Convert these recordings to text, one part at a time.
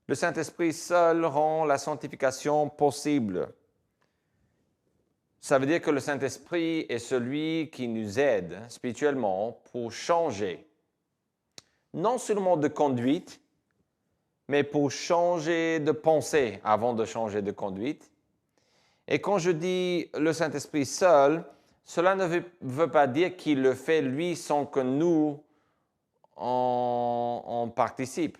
Le Saint-Esprit seul rend la sanctification possible. Ça veut dire que le Saint-Esprit est celui qui nous aide spirituellement pour changer, non seulement de conduite, mais pour changer de pensée avant de changer de conduite. Et quand je dis le Saint-Esprit seul, cela ne veut pas dire qu'il le fait lui sans que nous on participe.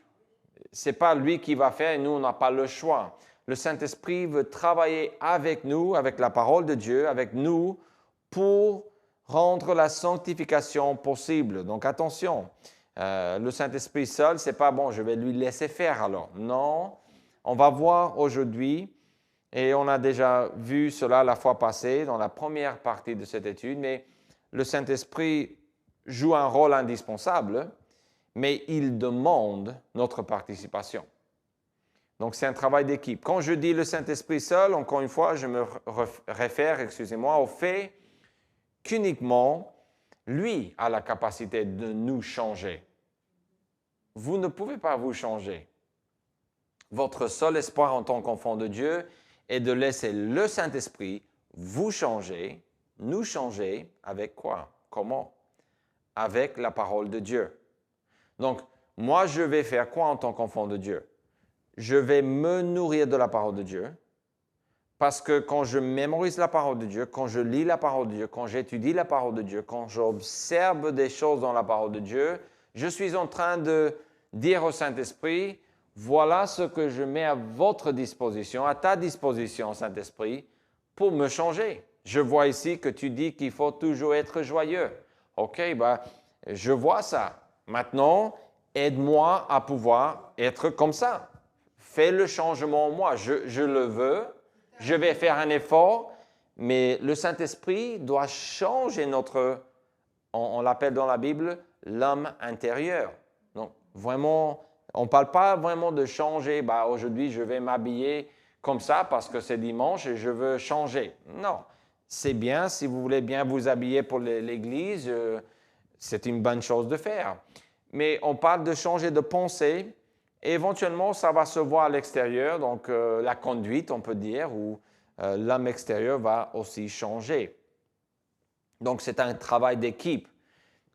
Ce n'est pas lui qui va faire et nous, on n'a pas le choix. Le Saint-Esprit veut travailler avec nous, avec la parole de Dieu, avec nous, pour rendre la sanctification possible. Donc attention, le Saint-Esprit seul, ce n'est pas bon, je vais lui laisser faire alors. Non, on va voir aujourd'hui, et on a déjà vu cela la fois passée dans la première partie de cette étude, mais le Saint-Esprit joue un rôle indispensable, mais il demande notre participation. Donc, c'est un travail d'équipe. Quand je dis le Saint-Esprit seul, encore une fois, je me réfère, au fait qu'uniquement lui a la capacité de nous changer. Vous ne pouvez pas vous changer. Votre seul espoir en tant qu'enfant de Dieu est de laisser le Saint-Esprit vous changer, nous changer avec quoi? Comment? Avec la parole de Dieu. Donc, moi, je vais faire quoi en tant qu'enfant de Dieu? Je vais me nourrir de la parole de Dieu parce que quand je mémorise la parole de Dieu, quand je lis la parole de Dieu, quand j'étudie la parole de Dieu, quand j'observe des choses dans la parole de Dieu, je suis en train de dire au Saint-Esprit, voilà ce que je mets à votre disposition, à ta disposition, Saint-Esprit, pour me changer. Je vois ici que tu dis qu'il faut toujours être joyeux. OK, je vois ça. Maintenant, aide-moi à pouvoir être comme ça. Fais le changement en moi. Je le veux. Je vais faire un effort, mais le Saint-Esprit doit changer on l'appelle dans la Bible, l'homme intérieur. Donc, vraiment, on ne parle pas vraiment de changer. Aujourd'hui, je vais m'habiller comme ça parce que c'est dimanche et je veux changer. Non, c'est bien. Si vous voulez bien vous habiller pour l'Église, c'est une bonne chose de faire. Mais on parle de changer de pensée. Et éventuellement, ça va se voir à l'extérieur, donc la conduite, on peut dire, ou l'homme extérieur va aussi changer. Donc, c'est un travail d'équipe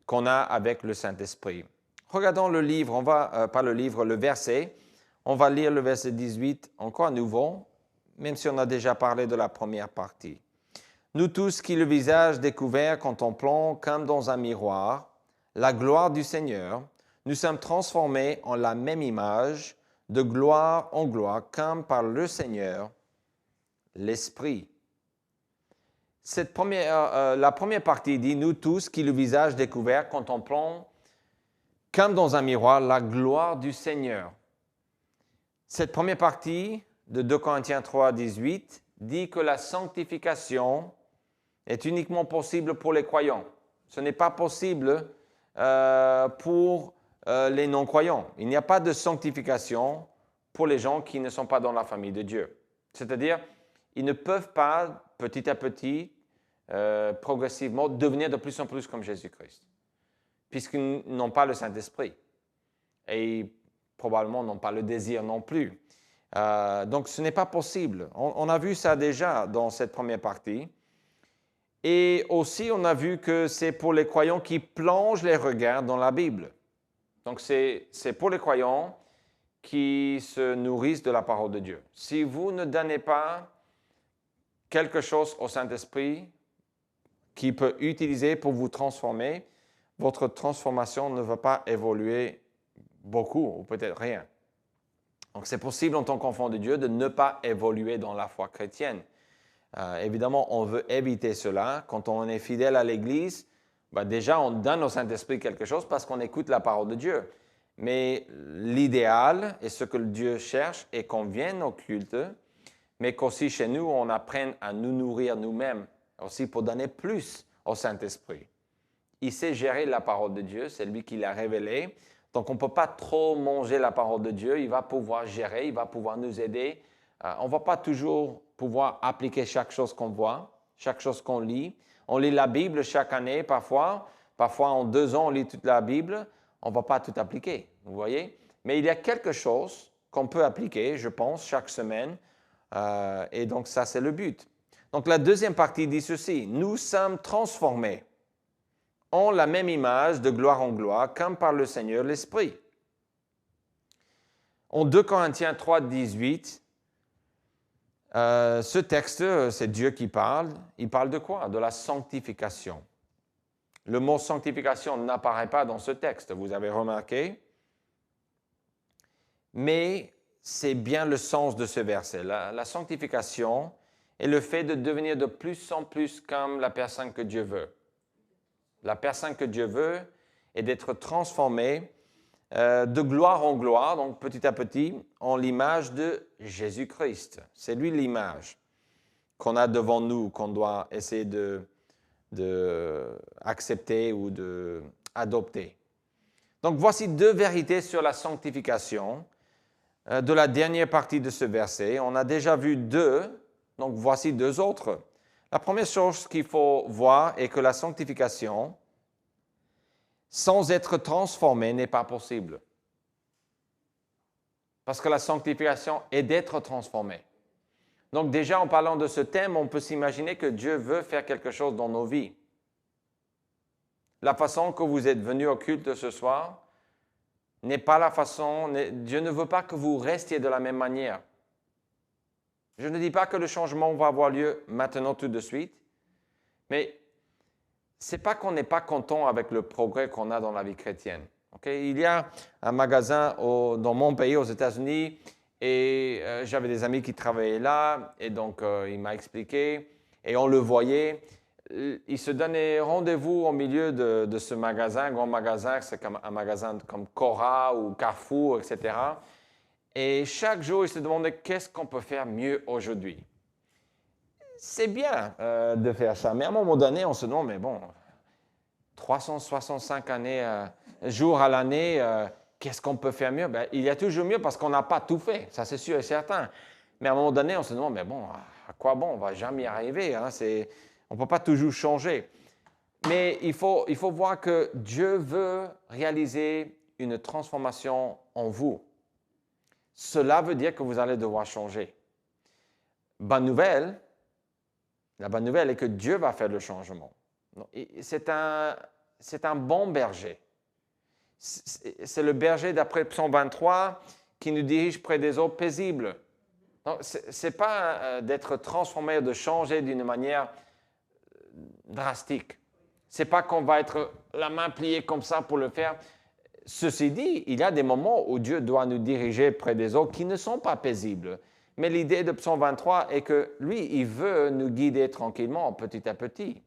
qu'on a avec le Saint-Esprit. Regardons le livre, le verset. On va lire le verset 18 encore à nouveau, même si on a déjà parlé de la première partie. Nous tous qui le visage découvert contemplons comme dans un miroir la gloire du Seigneur, nous sommes transformés en la même image, de gloire en gloire, comme par le Seigneur, l'Esprit. La première partie dit, nous tous qui le visage découvert contemplons, comme dans un miroir, la gloire du Seigneur. Cette première partie de 2 Corinthiens 3, 18 dit que la sanctification est uniquement possible pour les croyants. Ce n'est pas possible pour les non-croyants. Il n'y a pas de sanctification pour les gens qui ne sont pas dans la famille de Dieu. C'est-à-dire, ils ne peuvent pas, petit à petit, progressivement, devenir de plus en plus comme Jésus-Christ, puisqu'ils n'ont pas le Saint-Esprit et probablement n'ont pas le désir non plus. Donc, ce n'est pas possible. On a vu ça déjà dans cette première partie. Et aussi, on a vu que c'est pour les croyants qui plongent les regards dans la Bible. Donc, c'est pour les croyants qui se nourrissent de la parole de Dieu. Si vous ne donnez pas quelque chose au Saint-Esprit qu'il peut utiliser pour vous transformer, votre transformation ne va pas évoluer beaucoup ou peut-être rien. Donc, c'est possible en tant qu'enfant de Dieu de ne pas évoluer dans la foi chrétienne. Évidemment, on veut éviter cela. Quand on est fidèle à l'Église, déjà, on donne au Saint-Esprit quelque chose parce qu'on écoute la parole de Dieu. Mais l'idéal et ce que Dieu cherche est qu'on vienne au culte, mais qu'aussi chez nous, on apprenne à nous nourrir nous-mêmes, aussi pour donner plus au Saint-Esprit. Il sait gérer la parole de Dieu, c'est lui qui l'a révélée. Donc, on ne peut pas trop manger la parole de Dieu. Il va pouvoir gérer, il va pouvoir nous aider. On ne va pas toujours pouvoir appliquer chaque chose qu'on voit, chaque chose qu'on lit. On lit la Bible chaque année parfois. Parfois, en 2 ans, on lit toute la Bible. On ne va pas tout appliquer, vous voyez. Mais il y a quelque chose qu'on peut appliquer, je pense, chaque semaine. Et donc, ça, c'est le but. Donc, la deuxième partie dit ceci. Nous sommes transformés en la même image de gloire en gloire, comme par le Seigneur l'Esprit. En 2 Corinthiens 3, 18, ce texte, c'est Dieu qui parle. Il parle de quoi? De la sanctification. Le mot sanctification n'apparaît pas dans ce texte, vous avez remarqué. Mais c'est bien le sens de ce verset. La sanctification est le fait de devenir de plus en plus comme la personne que Dieu veut. La personne que Dieu veut est d'être transformée de gloire en gloire, donc petit à petit, en l'image de Jésus-Christ. C'est lui l'image qu'on a devant nous, qu'on doit essayer d'accepter ou d'adopter. Donc voici deux vérités sur la sanctification de la dernière partie de ce verset. On a déjà vu deux, donc voici deux autres. La première chose qu'il faut voir est que la sanctification, sans être transformé, n'est pas possible. Parce que la sanctification est d'être transformé. Donc déjà, en parlant de ce thème, on peut s'imaginer que Dieu veut faire quelque chose dans nos vies. La façon que vous êtes venus au culte ce soir n'est pas la façon... Dieu ne veut pas que vous restiez de la même manière. Je ne dis pas que le changement va avoir lieu maintenant tout de suite, mais ce n'est pas qu'on n'est pas content avec le progrès qu'on a dans la vie chrétienne. Okay? Il y a un magasin dans mon pays, aux États-Unis, et j'avais des amis qui travaillaient là, et donc il m'a expliqué, et on le voyait. Il se donnait rendez-vous au milieu de ce magasin, grand magasin, c'est comme un magasin comme Cora ou Carrefour, etc. Et chaque jour, il se demandait qu'est-ce qu'on peut faire mieux aujourd'hui. C'est bien de faire ça, mais à un moment donné, on se demande, mais bon, 365 jours à l'année, qu'est-ce qu'on peut faire mieux? Il y a toujours mieux parce qu'on n'a pas tout fait, ça c'est sûr et certain. Mais à un moment donné, on se demande, mais bon, à quoi bon? On ne va jamais y arriver, hein? On ne peut pas toujours changer. Mais il faut voir que Dieu veut réaliser une transformation en vous. Cela veut dire que vous allez devoir changer. Bonne nouvelle, la bonne nouvelle est que Dieu va faire le changement. C'est un bon berger. C'est le berger d'après Psaume 23 qui nous dirige près des eaux paisibles. Ce n'est pas d'être transformé, de changer d'une manière drastique. Ce n'est pas qu'on va être la main pliée comme ça pour le faire. Ceci dit, il y a des moments où Dieu doit nous diriger près des eaux qui ne sont pas paisibles. Mais l'idée de Psaume 23 est que lui, il veut nous guider tranquillement, petit à petit.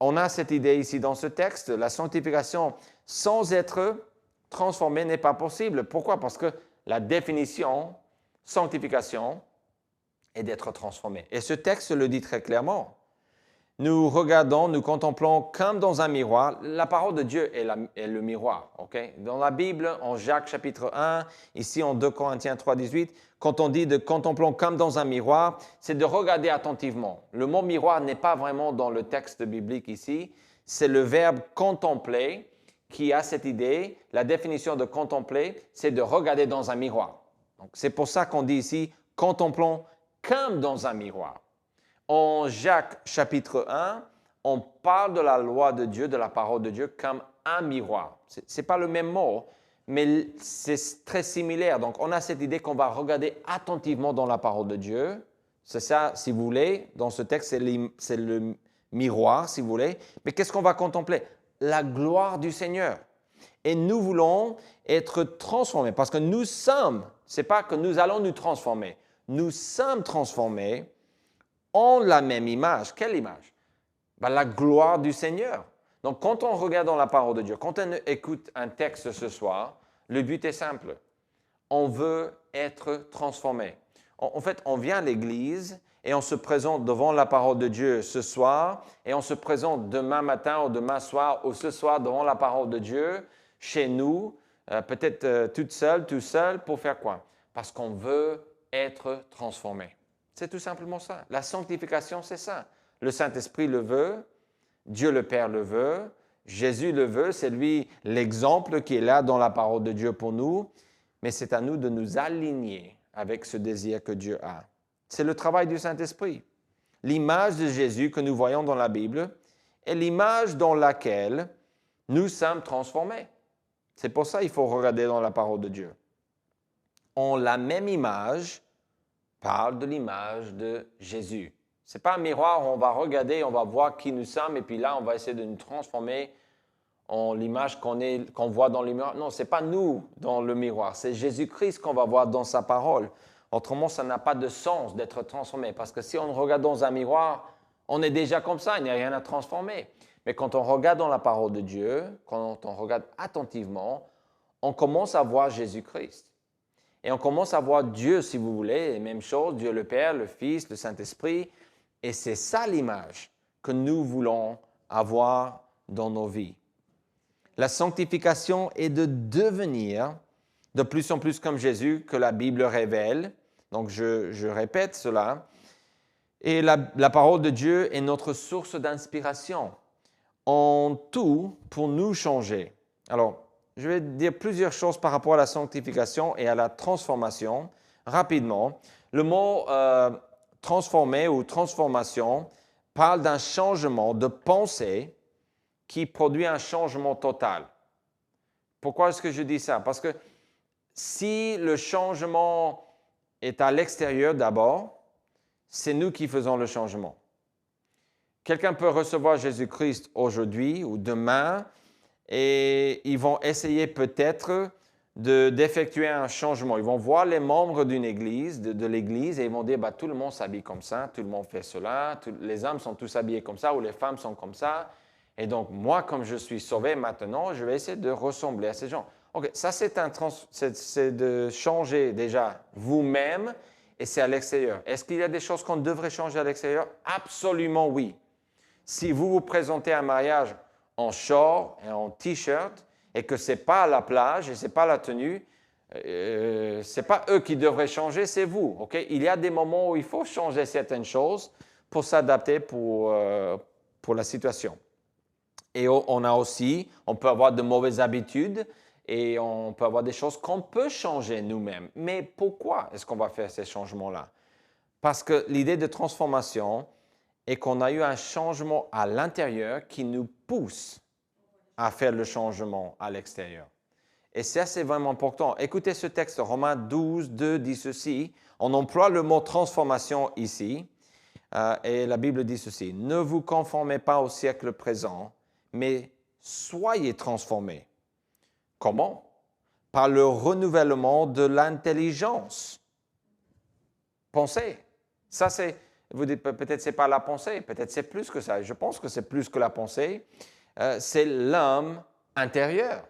On a cette idée ici dans ce texte, la sanctification sans être transformée n'est pas possible. Pourquoi? Parce que la définition sanctification est d'être transformé. Et ce texte le dit très clairement. Nous regardons, nous contemplons comme dans un miroir. La parole de Dieu est le miroir. Okay? Dans la Bible, en Jacques chapitre 1, ici en 2 Corinthiens 3, 18, quand on dit de contemplons comme dans un miroir, c'est de regarder attentivement. Le mot miroir n'est pas vraiment dans le texte biblique ici. C'est le verbe contempler qui a cette idée. La définition de contempler, c'est de regarder dans un miroir. Donc, c'est pour ça qu'on dit ici contemplons comme dans un miroir. En Jacques chapitre 1, on parle de la loi de Dieu, de la parole de Dieu, comme un miroir. Ce n'est pas le même mot, mais c'est très similaire. Donc, on a cette idée qu'on va regarder attentivement dans la parole de Dieu. C'est ça, si vous voulez, dans ce texte, c'est le miroir, si vous voulez. Mais qu'est-ce qu'on va contempler? La gloire du Seigneur. Et nous voulons être transformés, parce que nous sommes, ce n'est pas que nous allons nous transformer, nous sommes transformés en la même image. Quelle image? La gloire du Seigneur. Donc, quand on regarde dans la parole de Dieu, quand on écoute un texte ce soir, le but est simple. On veut être transformé. En fait, on vient à l'Église et on se présente devant la parole de Dieu ce soir et on se présente demain matin ou demain soir ou ce soir devant la parole de Dieu chez nous, peut-être toute seule, tout seul, pour faire quoi? Parce qu'on veut être transformé. C'est tout simplement ça. La sanctification, c'est ça. Le Saint-Esprit le veut, Dieu le Père le veut, Jésus le veut, c'est lui l'exemple qui est là dans la parole de Dieu pour nous. mais c'est à nous de nous aligner avec ce désir que Dieu a. C'est le travail du Saint-Esprit. L'image de Jésus que nous voyons dans la Bible est l'image dans laquelle nous sommes transformés. C'est pour ça qu'il faut regarder dans la parole de Dieu. La même image parle de l'image de Jésus. Ce n'est pas un miroir où on va regarder, on va voir qui nous sommes, et puis là, on va essayer de nous transformer en l'image qu'on voit dans le miroir. Non, ce n'est pas nous dans le miroir, c'est Jésus-Christ qu'on va voir dans sa parole. Autrement, ça n'a pas de sens d'être transformé, parce que si on regarde dans un miroir, on est déjà comme ça, il n'y a rien à transformer. Mais quand on regarde dans la parole de Dieu, quand on regarde attentivement, on commence à voir Jésus-Christ. Et on commence à voir Dieu, si vous voulez, les mêmes choses, Dieu le Père, le Fils, le Saint-Esprit. Et c'est ça l'image que nous voulons avoir dans nos vies. La sanctification est de devenir de plus en plus comme Jésus que la Bible révèle. Donc, je répète cela. Et la parole de Dieu est notre source d'inspiration en tout pour nous changer. Alors, je vais dire plusieurs choses par rapport à la sanctification et à la transformation. Rapidement, le mot transformer ou transformation parle d'un changement de pensée qui produit un changement total. Pourquoi est-ce que je dis ça? Parce que si le changement est à l'extérieur d'abord, c'est nous qui faisons le changement. Quelqu'un peut recevoir Jésus-Christ aujourd'hui ou demain et ils vont essayer peut-être d'effectuer un changement. Ils vont voir les membres d'une église, de l'église, et ils vont dire tout le monde s'habille comme ça, tout le monde fait cela, les hommes sont tous habillés comme ça ou les femmes sont comme ça. Et donc, moi, comme je suis sauvé maintenant, je vais essayer de ressembler à ces gens. OK, ça, c'est de changer déjà vous-même et c'est à l'extérieur. Est-ce qu'il y a des choses qu'on devrait changer à l'extérieur? Absolument oui. Si vous vous présentez à un mariage en short et en t-shirt et que ce n'est pas la plage et ce n'est pas la tenue, ce n'est pas eux qui devraient changer, c'est vous. Okay? Il y a des moments où il faut changer certaines choses pour s'adapter pour la situation. Et on peut avoir de mauvaises habitudes et on peut avoir des choses qu'on peut changer nous-mêmes. Mais pourquoi est-ce qu'on va faire ces changements-là? Parce que l'idée de transformation est qu'on a eu un changement à l'intérieur qui nous pousse à faire le changement à l'extérieur. Et ça, c'est vraiment important. Écoutez ce texte, Romains 12, 2 dit ceci. On emploie le mot transformation ici. Et la Bible dit ceci. Ne vous conformez pas au siècle présent, mais soyez transformés. Comment? Par le renouvellement de l'intelligence. Pensez. Ça, c'est, vous dites peut-être c'est pas la pensée, peut-être c'est plus que ça. Je pense que c'est plus que la pensée. C'est l'homme intérieur.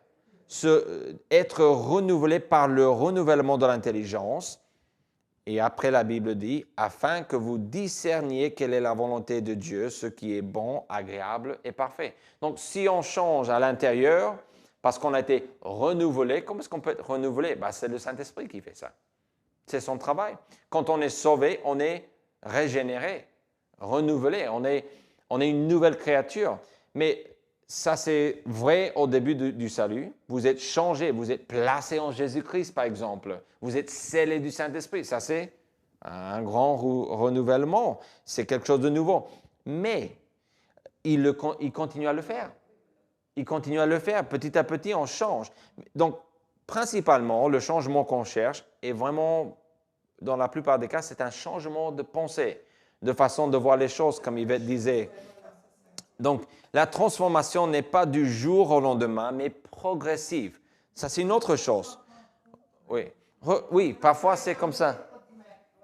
Être renouvelé par le renouvellement de l'intelligence. Et après, la Bible dit, afin que vous discerniez quelle est la volonté de Dieu, ce qui est bon, agréable et parfait. Donc, si on change à l'intérieur, parce qu'on a été renouvelé, comment est-ce qu'on peut être renouvelé? C'est le Saint-Esprit qui fait ça. C'est son travail. Quand on est sauvé, on est régénéré, renouvelé, on est une nouvelle créature. Mais ça, c'est vrai au début du salut. Vous êtes changé, vous êtes placé en Jésus-Christ, par exemple. Vous êtes scellé du Saint-Esprit. Ça, c'est un grand renouvellement. C'est quelque chose de nouveau. Mais il continue à le faire. Il continue à le faire. Petit à petit, on change. Donc, principalement, le changement qu'on cherche est vraiment, dans la plupart des cas, c'est un changement de pensée, de façon de voir les choses, comme Yvette disait. Donc, la transformation n'est pas du jour au lendemain, mais progressive. Ça, c'est une autre chose. Oui, oui, parfois c'est comme ça.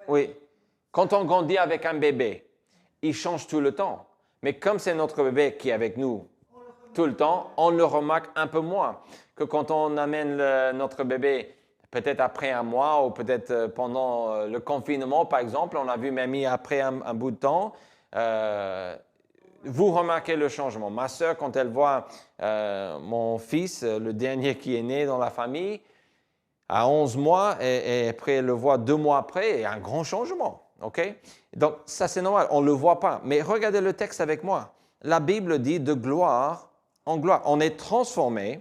Oui. Quand on grandit avec un bébé, il change tout le temps. Mais comme c'est notre bébé qui est avec nous tout le temps, on le remarque un peu moins que quand on amène notre bébé peut-être après un mois ou peut-être pendant le confinement, par exemple. On a vu Mamie après un bout de temps. Vous remarquez le changement. Ma sœur, quand elle voit mon fils, le dernier qui est né dans la famille, à 11 mois, et après elle le voit 2 mois après, il y a un grand changement. Okay? Donc, ça c'est normal, on ne le voit pas. Mais regardez le texte avec moi. La Bible dit de gloire en gloire. On est transformé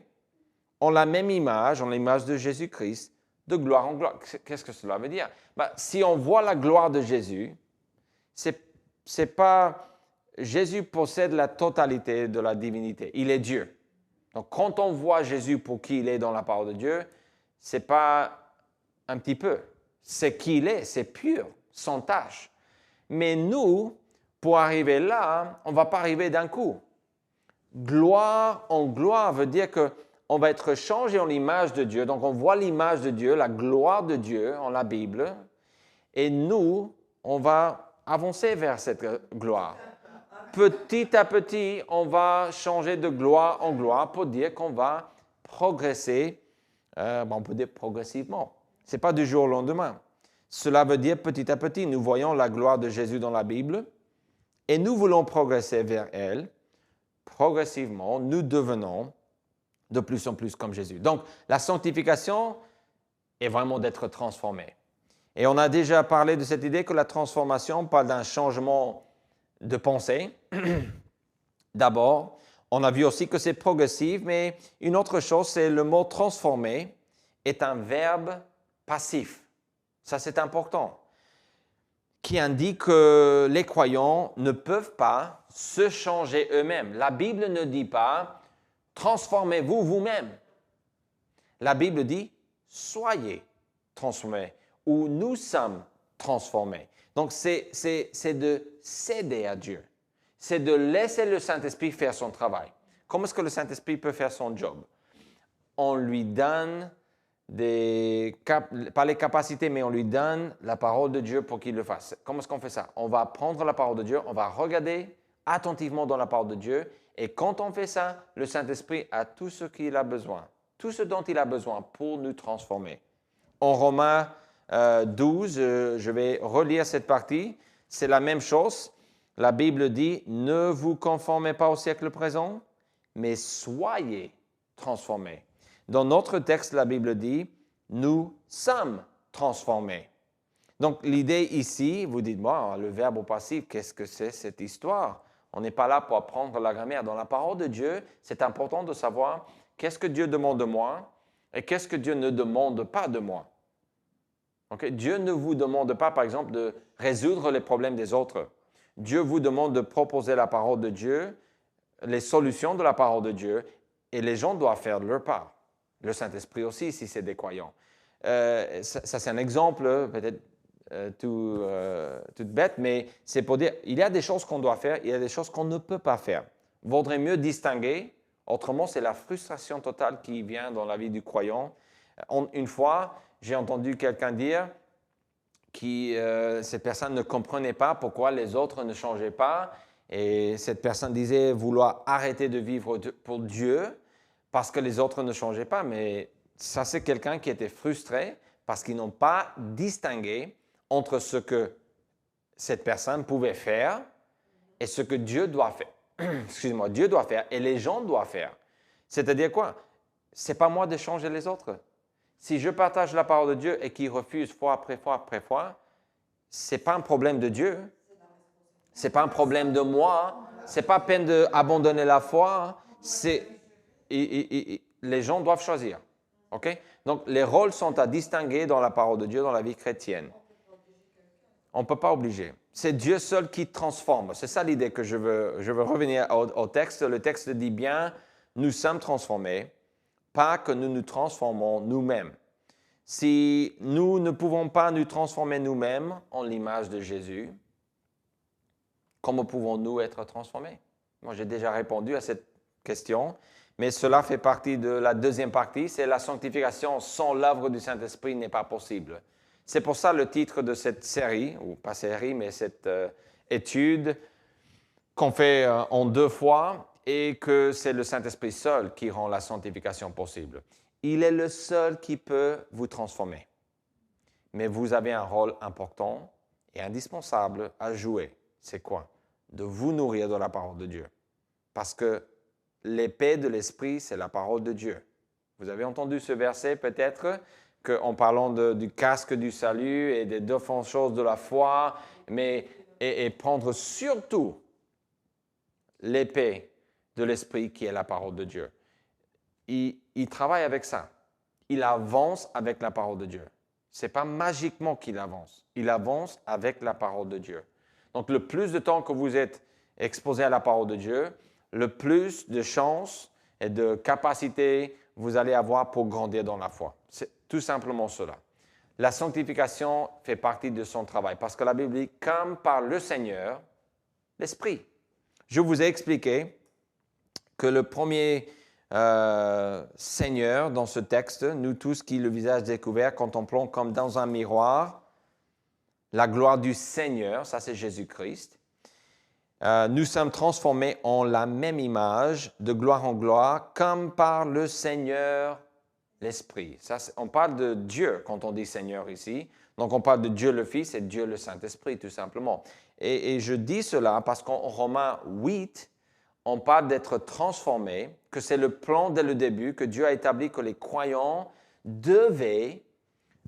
en la même image, en l'image de Jésus-Christ, de gloire en gloire. Qu'est-ce que cela veut dire? Si on voit la gloire de Jésus, c'est pas... Jésus possède la totalité de la divinité. Il est Dieu. Donc, quand on voit Jésus pour qui il est dans la parole de Dieu, ce n'est pas un petit peu. C'est qui il est, c'est pur, sans tâche. Mais nous, pour arriver là, on ne va pas arriver d'un coup. Gloire en gloire veut dire qu'on va être changé en l'image de Dieu. Donc, on voit l'image de Dieu, la gloire de Dieu en la Bible. Et nous, on va avancer vers cette gloire. Petit à petit, on va changer de gloire en gloire pour dire qu'on va progresser, on peut dire progressivement. Ce n'est pas du jour au lendemain. Cela veut dire petit à petit, nous voyons la gloire de Jésus dans la Bible et nous voulons progresser vers elle. Progressivement, nous devenons de plus en plus comme Jésus. Donc, la sanctification est vraiment d'être transformé. Et on a déjà parlé de cette idée que la transformation parle d'un changement de pensée. D'abord, on a vu aussi que c'est progressif, mais une autre chose, c'est le mot transformer est un verbe passif. Ça, c'est important. Qui indique que les croyants ne peuvent pas se changer eux-mêmes. La Bible ne dit pas « transformez-vous vous-même ». La Bible dit « soyez transformés » ou « nous sommes transformés ». Donc, c'est de céder à Dieu. C'est de laisser le Saint-Esprit faire son travail. Comment est-ce que le Saint-Esprit peut faire son job? On lui donne pas les capacités, mais on lui donne la parole de Dieu pour qu'il le fasse. Comment est-ce qu'on fait ça? On va prendre la parole de Dieu, on va regarder attentivement dans la parole de Dieu, et quand on fait ça, le Saint-Esprit a tout ce qu'il a besoin, tout ce dont il a besoin pour nous transformer. En Romains 12, je vais relire cette partie, c'est la même chose. La Bible dit, ne vous conformez pas au siècle présent, mais soyez transformés. Dans notre texte, la Bible dit, nous sommes transformés. Donc, l'idée ici, vous dites, bon, le verbe au passif, qu'est-ce que c'est cette histoire? On n'est pas là pour apprendre la grammaire. Dans la parole de Dieu, c'est important de savoir qu'est-ce que Dieu demande de moi et qu'est-ce que Dieu ne demande pas de moi. Okay? Dieu ne vous demande pas, par exemple, de résoudre les problèmes des autres. Dieu vous demande de proposer la parole de Dieu, les solutions de la parole de Dieu, et les gens doivent faire leur part. Le Saint-Esprit aussi, si c'est des croyants. Ça c'est un exemple, peut-être tout bête, mais c'est pour dire, il y a des choses qu'on doit faire, il y a des choses qu'on ne peut pas faire. Il vaudrait mieux distinguer, autrement c'est la frustration totale qui vient dans la vie du croyant. Une fois, j'ai entendu quelqu'un dire que cette personne ne comprenait pas pourquoi les autres ne changeaient pas, et cette personne disait vouloir arrêter de vivre pour Dieu, parce que les autres ne changeaient pas, mais ça c'est quelqu'un qui était frustré parce qu'ils n'ont pas distingué entre ce que cette personne pouvait faire et ce que Dieu doit faire. Excusez-moi, Dieu doit faire et les gens doivent faire. C'est-à-dire quoi? Ce n'est pas moi de changer les autres. Si je partage la parole de Dieu et qu'ils refusent fois après fois après fois, ce n'est pas un problème de Dieu. Ce n'est pas un problème de moi. Ce n'est pas peine d'abandonner la foi. Les gens doivent choisir. Okay? Donc, les rôles sont à distinguer dans la parole de Dieu, dans la vie chrétienne. On ne peut pas obliger. C'est Dieu seul qui transforme. C'est ça l'idée que je veux revenir au texte. Le texte dit bien, nous sommes transformés, pas que nous nous transformons nous-mêmes. Si nous ne pouvons pas nous transformer nous-mêmes en l'image de Jésus, comment pouvons-nous être transformés? Moi, j'ai déjà répondu à cette question. Mais cela fait partie de la deuxième partie, c'est la sanctification sans l'œuvre du Saint-Esprit n'est pas possible. C'est pour ça le titre de cette série, ou pas série, mais cette étude qu'on fait en 2 fois, et que c'est le Saint-Esprit seul qui rend la sanctification possible. Il est le seul qui peut vous transformer. Mais vous avez un rôle important et indispensable à jouer. C'est quoi? De vous nourrir de la parole de Dieu. Parce que l'épée de l'Esprit, c'est la parole de Dieu. Vous avez entendu ce verset peut-être, qu'en parlant du casque du salut et des 2 choses de la foi, et prendre surtout l'épée de l'Esprit qui est la parole de Dieu. Il travaille avec ça. il avance avec la parole de Dieu. Ce n'est pas magiquement qu'il avance. Il avance avec la parole de Dieu. Donc, le plus de temps que vous êtes exposé à la parole de Dieu, le plus de chances et de capacités vous allez avoir pour grandir dans la foi. C'est tout simplement cela. La sanctification fait partie de son travail parce que la Bible dit « comme par le Seigneur, l'Esprit ». Je vous ai expliqué que le premier Seigneur dans ce texte, nous tous qui le visage découvert, contemplons comme dans un miroir la gloire du Seigneur, ça c'est Jésus-Christ. Nous sommes transformés en la même image, de gloire en gloire, comme par le Seigneur l'Esprit. Ça, on parle de Dieu quand on dit Seigneur ici. Donc, on parle de Dieu le Fils et Dieu le Saint-Esprit, tout simplement. Et je dis cela parce qu'en Romains 8, on parle d'être transformé, que c'est le plan dès le début, que Dieu a établi que les croyants devaient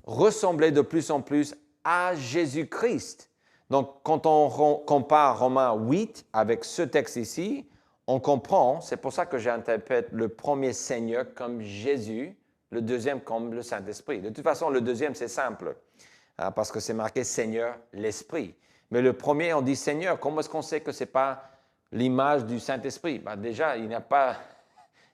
ressembler de plus en plus à Jésus-Christ. Donc, quand on compare Romains 8 avec ce texte ici, on comprend, c'est pour ça que j'interprète le premier Seigneur comme Jésus, le deuxième comme le Saint-Esprit. De toute façon, le deuxième, c'est simple, parce que c'est marqué Seigneur, l'Esprit. Mais le premier, on dit Seigneur. Comment est-ce qu'on sait que ce n'est pas l'image du Saint-Esprit? Déjà, il n'y a pas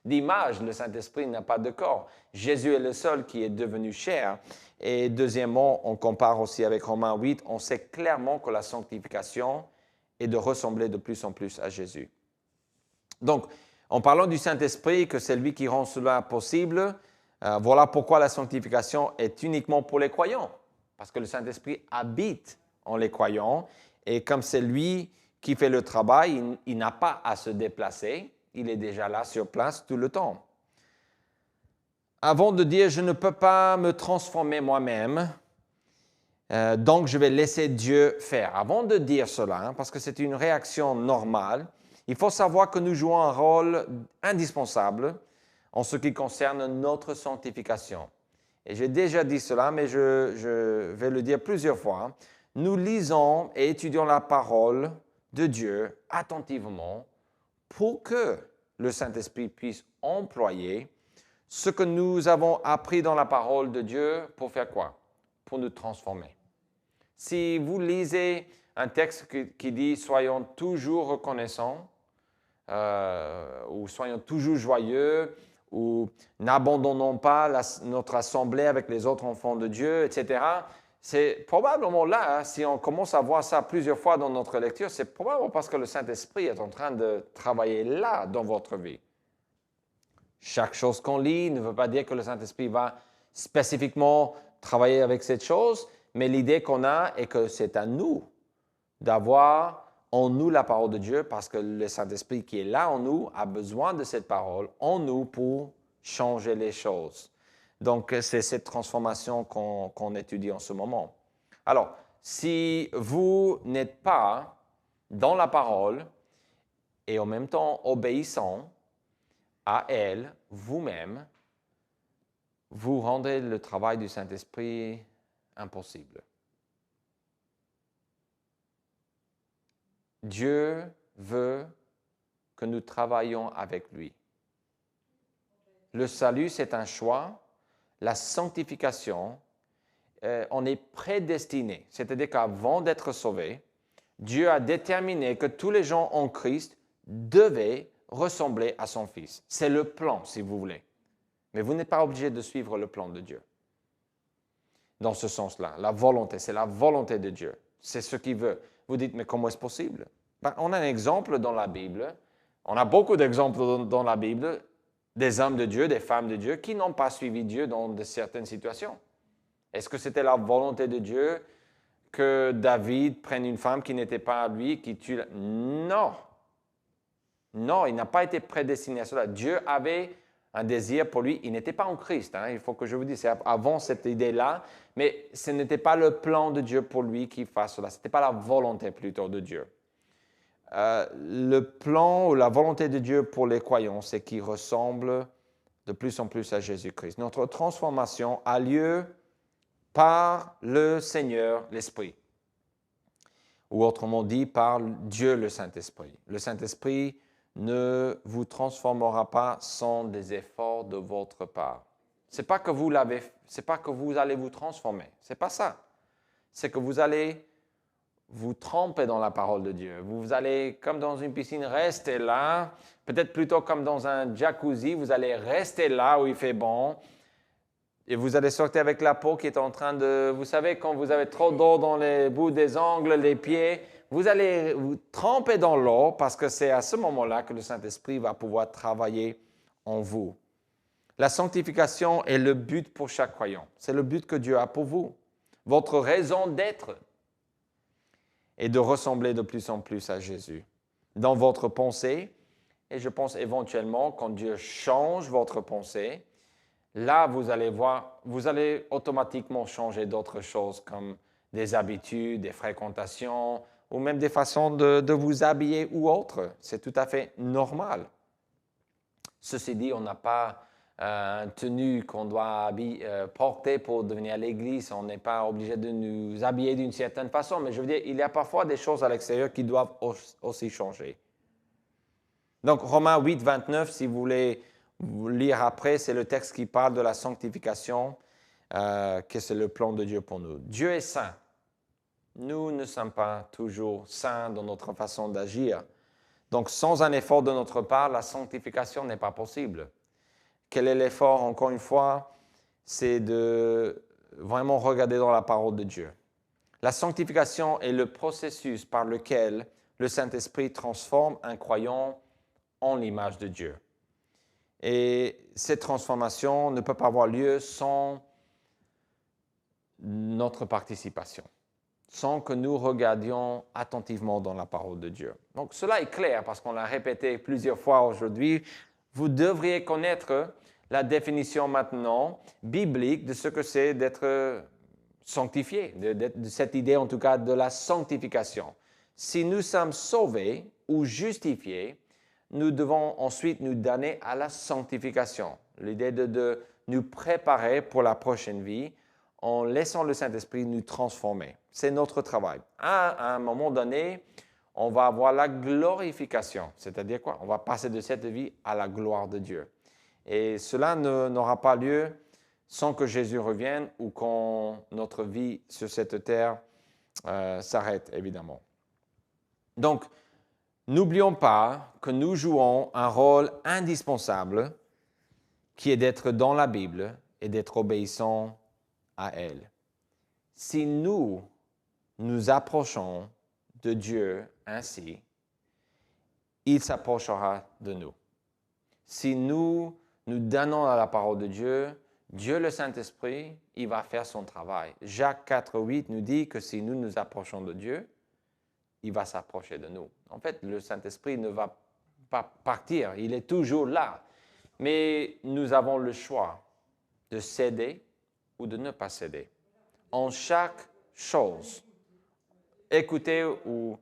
d'image, le Saint-Esprit n'a pas de corps. Jésus est le seul qui est devenu chair. Et deuxièmement, on compare aussi avec Romains 8, on sait clairement que la sanctification est de ressembler de plus en plus à Jésus. Donc, en parlant du Saint-Esprit, que c'est lui qui rend cela possible, voilà pourquoi la sanctification est uniquement pour les croyants. Parce que le Saint-Esprit habite en les croyants. Et comme c'est lui qui fait le travail, il n'a pas à se déplacer. Il est déjà là sur place tout le temps. Avant de dire « je ne peux pas me transformer moi-même », donc je vais laisser Dieu faire. Avant de dire cela, parce que c'est une réaction normale, il faut savoir que nous jouons un rôle indispensable en ce qui concerne notre sanctification. Et j'ai déjà dit cela, mais je vais le dire plusieurs fois. Nous lisons et étudions la parole de Dieu attentivement pour que le Saint-Esprit puisse employer ce que nous avons appris dans la parole de Dieu pour faire quoi? Pour nous transformer. Si vous lisez un texte qui dit « soyons toujours reconnaissants » ou « soyons toujours joyeux » ou « n'abandonnons pas notre assemblée avec les autres enfants de Dieu », etc., c'est probablement là, si on commence à voir ça plusieurs fois dans notre lecture, c'est probablement parce que le Saint-Esprit est en train de travailler là dans votre vie. Chaque chose qu'on lit ne veut pas dire que le Saint-Esprit va spécifiquement travailler avec cette chose, mais l'idée qu'on a est que c'est à nous d'avoir en nous la parole de Dieu parce que le Saint-Esprit qui est là en nous a besoin de cette parole en nous pour changer les choses. Donc, c'est cette transformation qu'on étudie en ce moment. Alors, si vous n'êtes pas dans la parole et en même temps obéissant à elle, vous-même, vous rendez le travail du Saint-Esprit impossible. Dieu veut que nous travaillions avec lui. Le salut, c'est un choix. La sanctification, on est prédestiné. C'est-à-dire qu'avant d'être sauvé, Dieu a déterminé que tous les gens en Christ devaient ressembler à son Fils. C'est le plan, si vous voulez. Mais vous n'êtes pas obligé de suivre le plan de Dieu. Dans ce sens-là, la volonté, c'est la volonté de Dieu. C'est ce qu'il veut. Vous dites, mais comment est-ce possible? On a un exemple dans la Bible. On a beaucoup d'exemples dans la Bible des hommes de Dieu, des femmes de Dieu qui n'ont pas suivi Dieu dans de certaines situations. Est-ce que c'était la volonté de Dieu que David prenne une femme qui n'était pas à lui, qui tue? Non. Non, il n'a pas été prédestiné à cela. Dieu avait un désir pour lui. Il n'était pas en Christ. Il faut que je vous dise, c'est avant cette idée-là, mais ce n'était pas le plan de Dieu pour lui qu'il fasse cela. Ce n'était pas la volonté plutôt de Dieu. Le plan ou la volonté de Dieu pour les croyants, c'est qu'ils ressemblent de plus en plus à Jésus-Christ. Notre transformation a lieu par le Seigneur, l'Esprit. Ou autrement dit, par Dieu le Saint-Esprit. Le Saint-Esprit ne vous transformera pas sans des efforts de votre part. Ce n'est pas que c'est pas que vous allez vous transformer. Ce n'est pas ça. C'est que vous allez vous tremper dans la parole de Dieu. Vous allez, comme dans une piscine, rester là. Peut-être plutôt comme dans un jacuzzi, vous allez rester là où il fait bon. Et vous allez sortir avec la peau qui est en train de... Vous savez, quand vous avez trop d'eau dans les bouts des ongles, les pieds, vous allez vous tremper dans l'eau parce que c'est à ce moment-là que le Saint-Esprit va pouvoir travailler en vous. La sanctification est le but pour chaque croyant. C'est le but que Dieu a pour vous. Votre raison d'être est de ressembler de plus en plus à Jésus dans votre pensée. Et je pense éventuellement, quand Dieu change votre pensée, là, vous allez voir, vous allez automatiquement changer d'autres choses comme des habitudes, des fréquentations ou même des façons de vous habiller ou autres. C'est tout à fait normal. Ceci dit, on n'a pas une tenue qu'on doit porter pour devenir à l'église. On n'est pas obligé de nous habiller d'une certaine façon. Mais je veux dire, il y a parfois des choses à l'extérieur qui doivent aussi changer. Donc, Romains 8, 29, si vous voulez lire après, c'est le texte qui parle de la sanctification, que c'est le plan de Dieu pour nous. Dieu est saint. Nous ne sommes pas toujours saints dans notre façon d'agir. Donc, sans un effort de notre part, la sanctification n'est pas possible. Quel est l'effort, encore une fois? C'est de vraiment regarder dans la parole de Dieu. La sanctification est le processus par lequel le Saint-Esprit transforme un croyant en l'image de Dieu. Et cette transformation ne peut pas avoir lieu sans notre participation, sans que nous regardions attentivement dans la parole de Dieu. Donc cela est clair parce qu'on l'a répété plusieurs fois aujourd'hui. Vous devriez connaître la définition maintenant biblique de ce que c'est d'être sanctifié, de cette idée en tout cas de la sanctification. Si nous sommes sauvés ou justifiés, nous devons ensuite nous donner à la sanctification. L'idée de nous préparer pour la prochaine vie en laissant le Saint-Esprit nous transformer. C'est notre travail. À un moment donné, on va avoir la glorification. C'est-à-dire quoi? On va passer de cette vie à la gloire de Dieu. Et cela n'aura pas lieu sans que Jésus revienne ou quand notre vie sur cette terre s'arrête, évidemment. Donc, n'oublions pas que nous jouons un rôle indispensable qui est d'être dans la Bible et d'être obéissants à elle. Si nous nous approchons de Dieu ainsi, il s'approchera de nous. Si nous nous donnons à la parole de Dieu, Dieu le Saint-Esprit, il va faire son travail. Jacques 4, 8 nous dit que si nous nous approchons de Dieu, il va s'approcher de nous. En fait, le Saint-Esprit ne va pas partir, il est toujours là. Mais nous avons le choix de céder ou de ne pas céder. En chaque chose, écoutez ou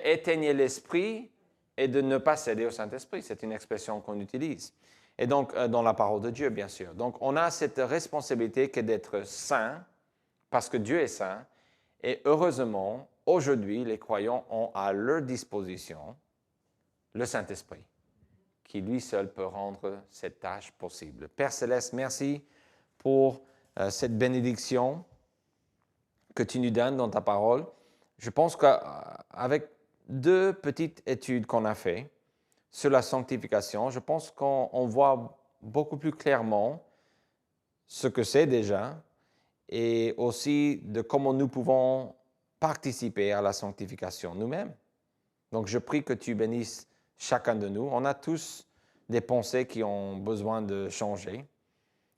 éteignez l'esprit et de ne pas céder au Saint-Esprit. C'est une expression qu'on utilise. Et donc, dans la parole de Dieu, bien sûr. Donc, on a cette responsabilité que d'être saint, parce que Dieu est saint. Et heureusement, aujourd'hui, les croyants ont à leur disposition le Saint-Esprit, qui lui seul peut rendre cette tâche possible. Père Céleste, merci pour cette bénédiction que tu nous donnes dans ta parole. Je pense qu'avec 2 petites études qu'on a faites sur la sanctification, je pense qu'on voit beaucoup plus clairement ce que c'est déjà et aussi de comment nous pouvons participer à la sanctification nous-mêmes. Donc, je prie que tu bénisses chacun de nous. On a tous des pensées qui ont besoin de changer.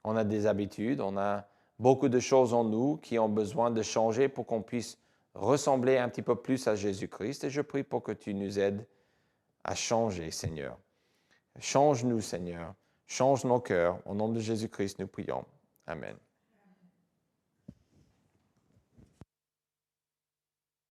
On a des habitudes, on a beaucoup de choses en nous qui ont besoin de changer pour qu'on puisse ressembler un petit peu plus à Jésus-Christ. Et je prie pour que tu nous aides à changer, Seigneur. Change-nous, Seigneur. Change nos cœurs. Au nom de Jésus-Christ, nous prions. Amen.